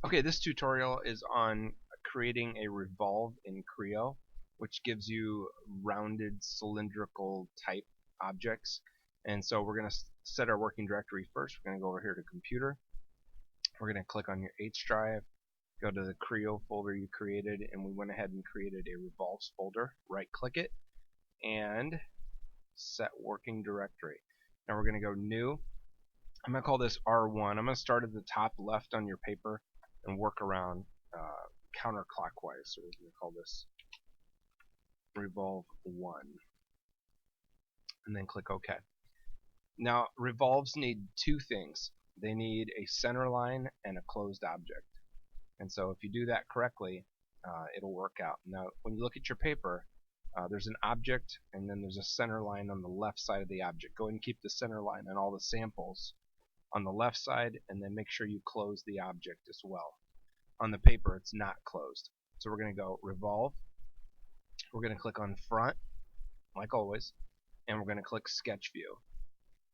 Okay, this tutorial is on creating a revolve in Creo, which gives you rounded cylindrical type objects. And so we're going to set our working directory first. We're going to go over here to computer. We're going to click on your H drive, go to the Creo folder you created, and we went ahead and created a revolves folder. Right click it and set working directory. Now we're going to go new. I'm going to call this R1. I'm going to start at the top left on your paper and work around counterclockwise. So we're going to call this revolve 1 and then click OK. Now revolves need two things. They need a center line and a closed object. And so if you do that correctly, it'll work out. Now when you look at your paper, there's an object and then there's a center line on the left side of the object. Go ahead and keep the center line on all the samples on the left side, and then make sure you close the object as well. On the paper it's not closed. So we're going to go revolve. We're going to click on front like always, and we're going to click sketch view,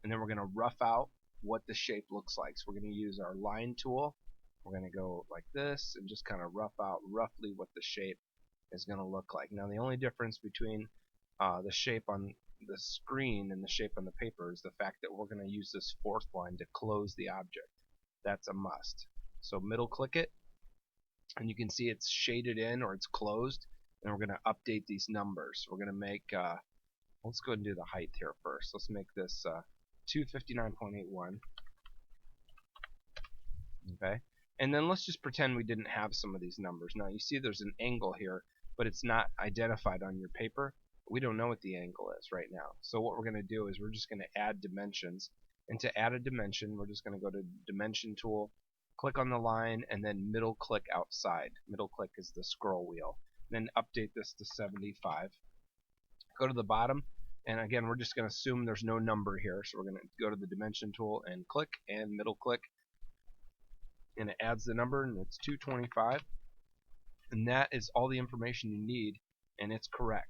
and then we're going to rough out what the shape looks like. So we're going to use our line tool. We're going to go like this and just kind of rough out roughly what the shape is going to look like. Now the only difference between the shape on the screen and the shape on the paper is the fact that we're going to use this fourth line to close the object. That's a must. So middle click it, and you can see it's shaded in or it's closed, and we're going to update these numbers. We're going to make let's go ahead and do the height here first. Let's make this 259.81. Okay, and then let's just pretend we didn't have some of these numbers. Now you see there's an angle here, but it's not identified on your paper. We don't know what the angle is right now. So what we're going to do is we're just going to add dimensions. And to add a dimension, we're just going to go to dimension tool, click on the line, and then middle click outside. Middle click is the scroll wheel. Then update this to 75. Go to the bottom, and again we're just going to assume there's no number here. So we're going to go to the dimension tool and click and middle click, and it adds the number, and it's 225. And that is all the information you need, and it's correct.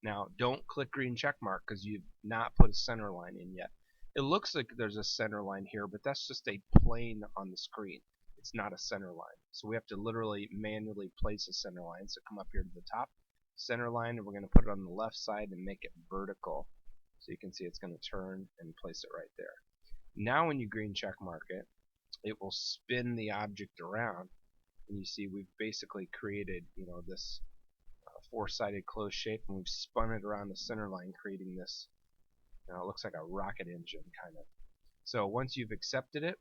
Now don't click green check mark because you've not put a center line in yet. It looks like there's a center line here, but that's just a plane on the screen. It's not a center line. So we have to literally manually place a center line. So come up here to the top, center line, and we're going to put it on the left side and make it vertical. So you can see it's going to turn and place it right there. Now when you green check mark it, it will spin the object around, and you see we've basically created, this four-sided closed shape, and we've spun it around the center line, creating this. It looks like a rocket engine kind of. So once you've accepted it,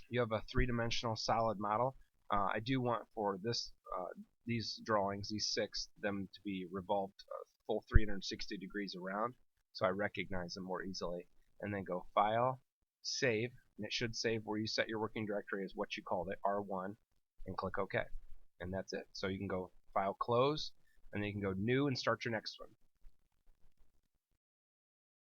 you have a three-dimensional solid model. I do want for these drawings, these six, them to be revolved full 360 degrees around, so I recognize them more easily. And then go File, Save, and it should save where you set your working directory as what you called it, R1, and click OK. And that's it. So you can go File, Close, and then you can go New and start your next one.